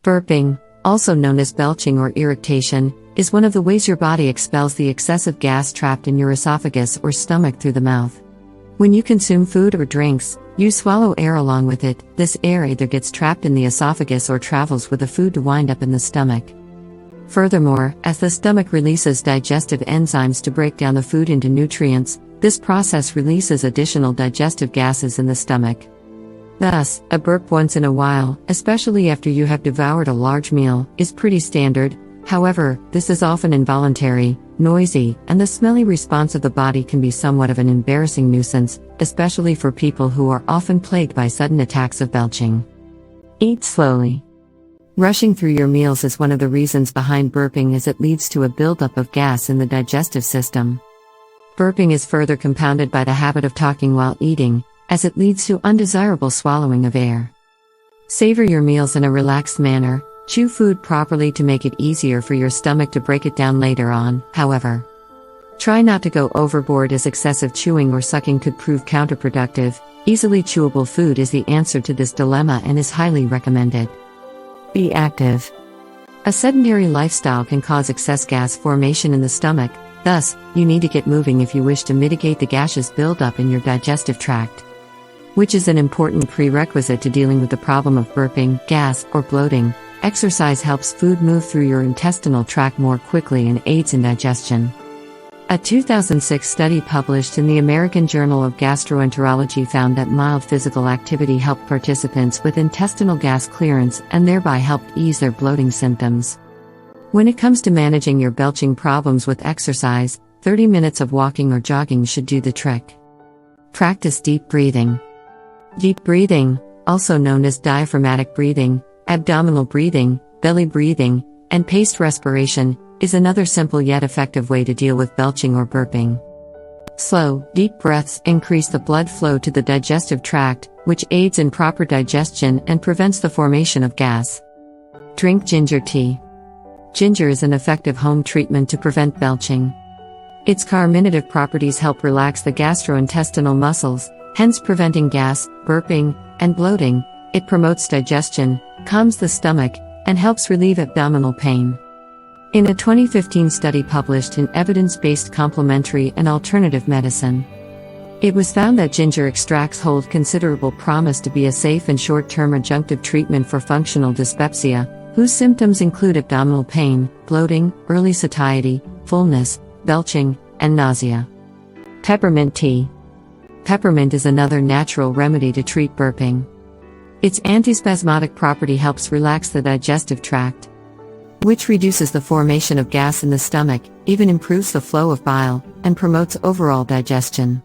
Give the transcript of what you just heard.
Burping, also known as belching or eructation, is one of the ways your body expels the excessive gas trapped in your esophagus or stomach through the mouth. When you consume food or drinks, you swallow air along with it. This air either gets trapped in the esophagus or travels with the food to wind up in the stomach. Furthermore, as the stomach releases digestive enzymes to break down the food into nutrients, this process releases additional digestive gases in the stomach. Thus, a burp once in a while, especially after you have devoured a large meal, is pretty standard. However, this is often involuntary, noisy, and the smelly response of the body can be somewhat of an embarrassing nuisance, especially for people who are often plagued by sudden attacks of belching. Eat slowly. Rushing through your meals is one of the reasons behind burping, as it leads to a buildup of gas in the digestive system. Burping is further compounded by the habit of talking while eating, as it leads to undesirable swallowing of air. Savor your meals in a relaxed manner. Chew food properly to make it easier for your stomach to break it down later on, however. Try not to go overboard, as excessive chewing or sucking could prove counterproductive. Easily chewable food is the answer to this dilemma and is highly recommended. Be active. A sedentary lifestyle can cause excess gas formation in the stomach, thus, you need to get moving if you wish to mitigate the gaseous buildup in your digestive tract, which is an important prerequisite to dealing with the problem of burping, gas, or bloating. Exercise helps food move through your intestinal tract more quickly and aids in digestion. A 2006 study published in the American Journal of Gastroenterology found that mild physical activity helped participants with intestinal gas clearance and thereby helped ease their bloating symptoms. When it comes to managing your belching problems with exercise, 30 minutes of walking or jogging should do the trick. Practice deep breathing. Deep breathing, also known as diaphragmatic breathing, abdominal breathing, belly breathing, and paced respiration, is another simple yet effective way to deal with belching or burping. Slow, deep breaths increase the blood flow to the digestive tract, which aids in proper digestion and prevents the formation of gas. Drink ginger tea. Ginger is an effective home treatment to prevent belching. Its carminative properties help relax the gastrointestinal muscles, hence preventing gas, burping, and bloating. It promotes digestion, calms the stomach, and helps relieve abdominal pain. In a 2015 study published in Evidence-Based Complementary and Alternative Medicine, it was found that ginger extracts hold considerable promise to be a safe and short-term adjunctive treatment for functional dyspepsia, whose symptoms include abdominal pain, bloating, early satiety, fullness, belching, and nausea. Peppermint tea. Peppermint is another natural remedy to treat burping. Its antispasmodic property helps relax the digestive tract, which reduces the formation of gas in the stomach, even improves the flow of bile, and promotes overall digestion.